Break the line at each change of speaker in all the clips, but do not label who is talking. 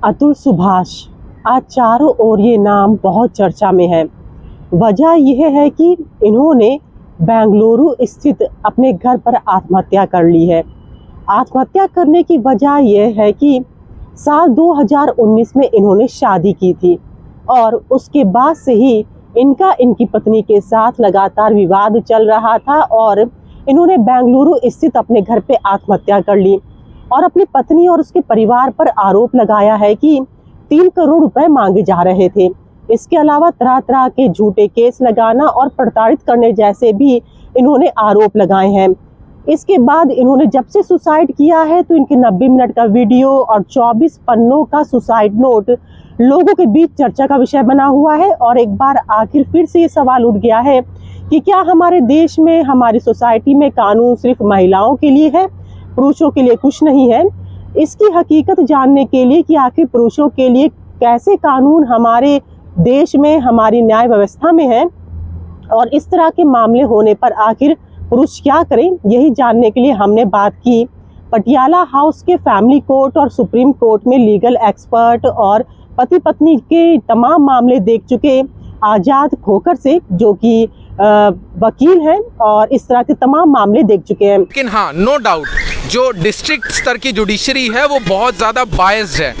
अतुल सुभाष, आज चारों ओर ये नाम बहुत चर्चा में है। वजह यह है कि इन्होंने बेंगलुरु स्थित अपने घर पर आत्महत्या कर ली है। आत्महत्या करने की वजह यह है कि साल 2019 में इन्होंने शादी की थी और उसके बाद से ही इनकी पत्नी के साथ लगातार विवाद चल रहा था और इन्होंने बेंगलुरु स्थित अपने घर पे आत्महत्या कर ली और अपनी पत्नी और उसके परिवार पर आरोप लगाया है कि 3 करोड़ रुपए मांगे जा रहे थे। इसके अलावा तरह तरह के झूठे केस लगाना और प्रताड़ित करने जैसे भी इन्होंने आरोप लगाए हैं। इसके बाद इन्होंने जब से सुसाइड किया है तो इनके 90 मिनट का वीडियो और 24 पन्नों का सुसाइड नोट लोगों के बीच चर्चा का विषय बना हुआ है। और एक बार आखिर फिर से ये सवाल उठ गया है कि क्या हमारे देश में, हमारी सोसाइटी में कानून सिर्फ महिलाओं के लिए है, पुरुषों के लिए कुछ नहीं है। इसकी हकीकत जानने के लिए कि आखिर पुरुषों के लिए कैसे कानून हमारे देश में, हमारी न्याय व्यवस्था में है और इस तरह के मामले होने पर आखिर पुरुष क्या करें, यही जानने के लिए हमने बात की पटियाला हाउस के फैमिली कोर्ट और सुप्रीम कोर्ट में लीगल एक्सपर्ट और पति पत्नी के तमाम मामले देख चुके आजाद खोखर से, जो कि वकील हैं और इस तरह के तमाम मामले देख चुके हैं।
लेकिन हाँ, नो डाउट जो डिस्ट्रिक्ट स्तर की जुडिशरी है वो बहुत ज़्यादा बायस्ड है।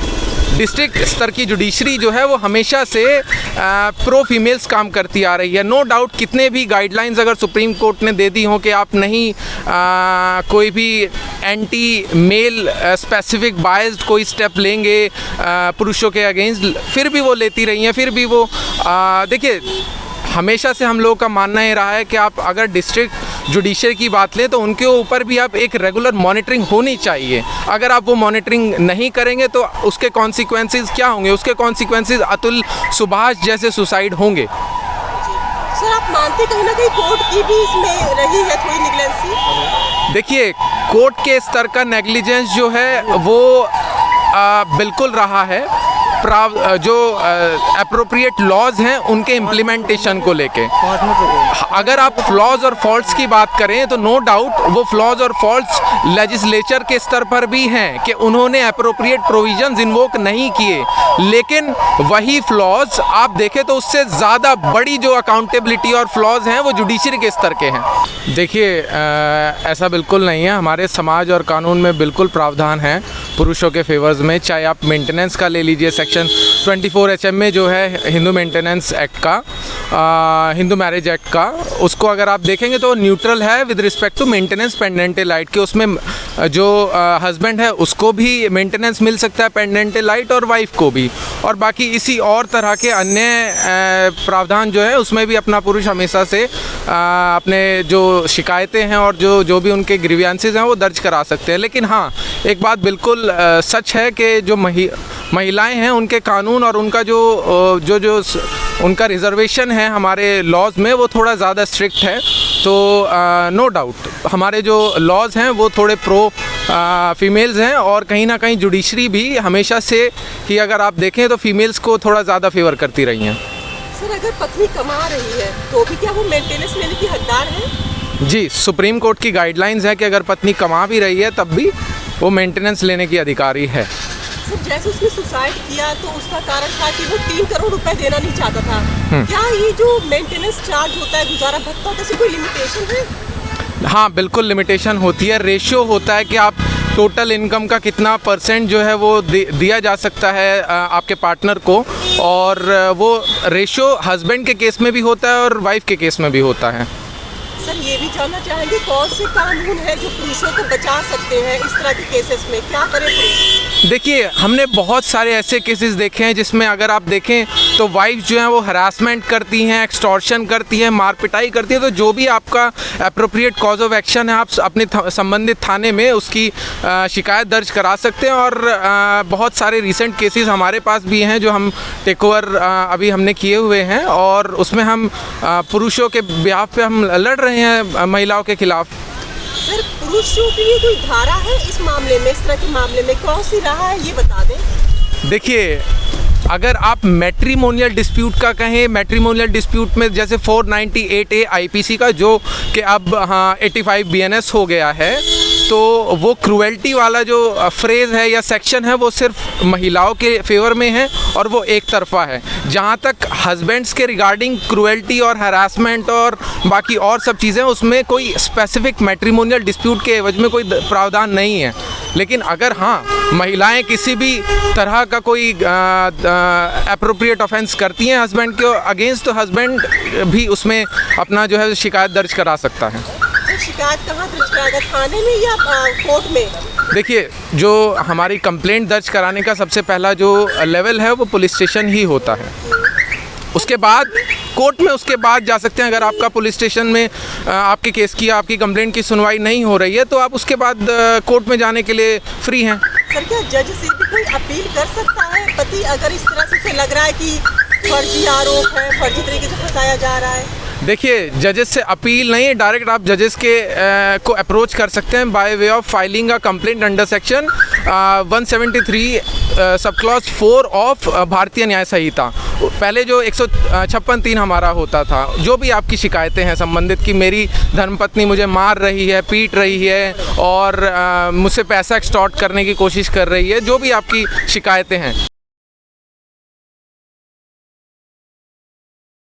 डिस्ट्रिक्ट स्तर की जुडिशरी जो है वो हमेशा से प्रो फीमेल्स काम करती आ रही है। नो डाउट कितने भी गाइडलाइंस अगर सुप्रीम कोर्ट ने दे दी हों कि आप नहीं कोई भी एंटी मेल स्पेसिफिक बायस्ड कोई स्टेप लेंगे पुरुषों के अगेंस्ट, फिर भी वो लेती रही हैं। फिर भी वो देखिए, हमेशा से हम लोगों का मानना ये रहा है कि आप अगर डिस्ट्रिक्ट जुडिशरी की बात लें तो उनके ऊपर भी आप एक रेगुलर मॉनिटरिंग होनी चाहिए। अगर आप वो मॉनिटरिंग नहीं करेंगे तो उसके कॉन्सिक्वेंसेस क्या होंगे? उसके कॉन्सिक्वेंसेस अतुल सुभाष जैसे सुसाइड होंगे।
सर, आप मानते कहीं ना कहीं कोर्ट की भी इसमें रही है थोड़ी नेग्लिजेंसी?
देखिए, कोर्ट के स्तर का नेग्लिजेंस जो है वो बिल्कुल रहा है। जो अप्रोप्रिएट लॉज हैं उनके इम्प्लीमेंटेशन को लेके। अगर आप फ्लॉज और फॉल्ट्स की बात करें तो नो डाउट वो फ्लॉज और फॉल्ट्स लेजिस्लेचर के स्तर पर भी हैं कि उन्होंने अप्रोप्रिएट प्रोविजंस इन्वोक नहीं किए, लेकिन वही फ्लॉज आप देखें तो उससे ज़्यादा बड़ी जो अकाउंटेबिलिटी और फ्लॉज हैं वो जुडिशरी के स्तर के हैं। देखिए, ऐसा बिल्कुल नहीं है। हमारे समाज और कानून में बिल्कुल प्रावधान है पुरुषों के फेवर्स में। चाहे आप मेंटेनेंस का ले लीजिए, सेक्शन 24 HM में जो है हिंदू मेंटेनेंस एक्ट का, हिंदू मैरिज एक्ट का, उसको अगर आप देखेंगे तो न्यूट्रल है with respect to maintenance pendental right के। उसमें जो हस्बैंड है उसको भी मेंटेनेंस मिल सकता है पेंडेंटल राइट और वाइफ को भी, और बाकी इसी और तरह के अन्य प्रावधान जो है उसमें भी अपना पुरुष हमेशा से अपने जो शिकायतें हैं और जो भी उनके ग्रीवियंसेस हैं वो दर्ज करा सकते हैं। लेकिन हाँ, एक बात बिल्कुल सच है कि जो महिलाएं हैं उनके कानून और उनका जो उनका रिजर्वेशन है हमारे लॉज में वो थोड़ा ज़्यादा स्ट्रिक्ट है। तो नो डाउट हमारे जो लॉज हैं वो थोड़े प्रो फीमेल्स हैं और कहीं ना कहीं जुडिशरी भी हमेशा से ही अगर आप देखें तो फीमेल्स को थोड़ा ज़्यादा फेवर करती रही हैं।
सर, अगर पत्नी कमा रही है तो भी क्या वो मेंटेनेंस लेने की हकदार है?
जी, सुप्रीम कोर्ट की गाइडलाइंस है कि अगर पत्नी कमा भी रही है तब भी वो मेंटेनेंस लेने की अधिकारी है।
सर, जैसे उसने सुसाइड किया तो उसका कारण था कि वो 3 करोड़ रुपए देना नहीं चाहता था। क्या ये जो मेंटेनेंस चार्ज होता है, गुजारा भत्ता, कैसी कोई लिमिटेशन है?
हाँ, बिल्कुल लिमिटेशन होती है। रेशियो होता है कि आप टोटल इनकम का कितना % जो है वो दिया जा सकता है आपके पार्टनर को, और वो रेशियो हस्बैंड के केस में भी होता है और वाइफ के केस में भी होता है।
सर, ये भी जानना चाहेंगे कौन से कानून है जो पुरुषों को बचा सकते हैं इस तरह के केसेस में? क्या करें पुरुष?
देखिए, हमने बहुत सारे ऐसे केसेस देखे हैं जिसमें अगर आप देखें तो वाइफ जो है वो हरासमेंट करती हैं, एक्सटॉर्शन करती हैं, मार पिटाई करती है। तो जो भी आपका अप्रोप्रिएट कॉज ऑफ एक्शन है आप अपने संबंधित थाने में उसकी शिकायत दर्ज करा सकते हैं। और बहुत सारे रिसेंट केसेस हमारे पास भी हैं जो हम टेक ओवर अभी हमने किए हुए हैं और उसमें हम पुरुषों के बिहाफ पे हम लड़ रहे हैं महिलाओं के खिलाफ।
सर, पुरुषों के लिए कोई धारा है इस मामले में, इस तरह के मामले में कौन सी रहा है ये बता दें।
देखिए, अगर आप मैट्रिमोनियल डिस्प्यूट का कहें, मैट्रिमोनियल डिस्प्यूट में जैसे 498A IPC का जो कि अब 85 BNS हो गया है, तो वो क्रूएल्टी वाला जो फ्रेज़ है या सेक्शन है वो सिर्फ महिलाओं के फेवर में है और वो एक तरफा है। जहाँ तक हस्बैंड्स के रिगार्डिंग क्रूएल्टी और हरासमेंट और बाकी और सब चीज़ें, उसमें कोई स्पेसिफिक मैट्रिमोनियल डिस्प्यूट के एवज में कोई प्रावधान नहीं है। लेकिन अगर हाँ, महिलाएं किसी भी तरह का कोई एप्रोप्रिएट ऑफेंस करती हैं हस्बैंड के अगेंस्ट, तो हस्बैंड भी उसमें अपना जो है शिकायत दर्ज करा सकता है।
शिकायत कहाँ दर्ज कराएगा, थाने में या कोर्ट में?
देखिए, जो हमारी कंप्लेंट दर्ज कराने का सबसे पहला जो लेवल है वो पुलिस स्टेशन ही होता है। उसके बाद कोर्ट में उसके बाद जा सकते हैं। अगर आपका पुलिस स्टेशन में आपके केस की, आपकी कंप्लेंट की सुनवाई नहीं हो रही है तो आप उसके बाद कोर्ट में जाने के लिए फ्री हैं।
सर, क्या जज से भी कोई अपील कर सकता है पति अगर इस तरह से उसे लग रहा है कि फर्जी आरोप है, फर्जी तरीके से फंसाया जा रहा है?
देखिए, जजेस से अपील नहीं, डायरेक्ट आप जजेस के को अप्रोच कर सकते हैं by way of filing a complaint under section 173 sub clause 4 of भारतीय न्याय संहिता। पहले जो 156(3) हमारा होता था, जो भी आपकी शिकायतें हैं संबंधित कि मेरी धर्मपत्नी मुझे मार रही है, पीट रही है और मुझसे पैसा एक्सटॉर्ट करने की कोशिश कर रही है, जो भी आपकी शिकायतें हैं,